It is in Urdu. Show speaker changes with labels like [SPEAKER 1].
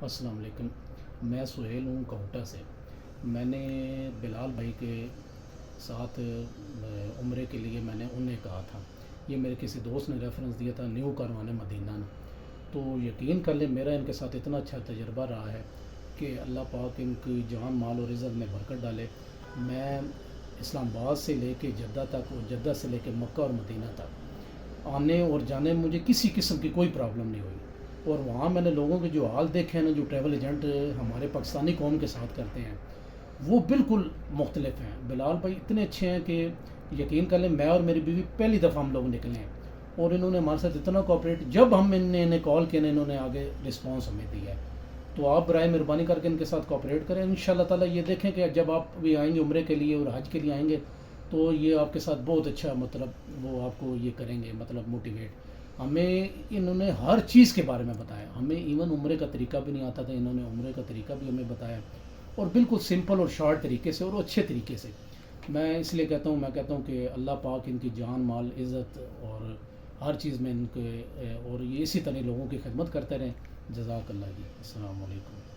[SPEAKER 1] السلام علیکم. میں سہیل ہوں کوٹا سے. میں نے بلال بھائی کے ساتھ عمرے کے لیے میں نے انہیں کہا تھا. یہ میرے کسی دوست نے ریفرنس دیا تھا نیو کاروان مدینہ نے. تو یقین کر لیں میرا ان کے ساتھ اتنا اچھا تجربہ رہا ہے کہ اللہ پاک ان کی جان مال اور عزت میں برکت ڈالے. میں اسلام آباد سے لے کے جدہ تک اور جدہ سے لے کے مکہ اور مدینہ تک آنے اور جانے میں مجھے کسی قسم کی کوئی پرابلم نہیں ہوئی. اور وہاں میں نے لوگوں کے جو حال دیکھے ہیں نا، جو ٹریول ایجنٹ ہمارے پاکستانی قوم کے ساتھ کرتے ہیں وہ بالکل مختلف ہیں. بلال بھائی اتنے اچھے ہیں کہ یقین کر لیں میں اور میری بیوی پہلی دفعہ ہم لوگ نکلے ہیں اور انہوں نے ہمارے ساتھ اتنا کوآپریٹ، جب ہم انہیں کال کیا انہوں نے آگے رسپانس ہمیں دیا ہے. تو آپ برائے مہربانی کر کے ان کے ساتھ کوآپریٹ کریں. ان شاء اللہ تعالیٰ یہ دیکھیں کہ جب آپ بھی آئیں گے عمرے کے لیے اور حج کے لیے آئیں گے تو یہ آپ کے ساتھ بہت اچھا مطلب وہ آپ کو یہ کریں گے مطلب موٹیویٹ. ہمیں انہوں نے ہر چیز کے بارے میں بتایا. ہمیں ایون عمرے کا طریقہ بھی نہیں آتا تھا، انہوں نے عمرے کا طریقہ بھی ہمیں بتایا اور بالکل سمپل اور شارٹ طریقے سے اور اچھے طریقے سے. میں اس لیے کہتا ہوں کہ اللہ پاک ان کی جان مال عزت اور ہر چیز میں ان کے اور یہ اسی طرح لوگوں کی خدمت کرتے رہیں. جزاک اللہ جی. السلام علیکم.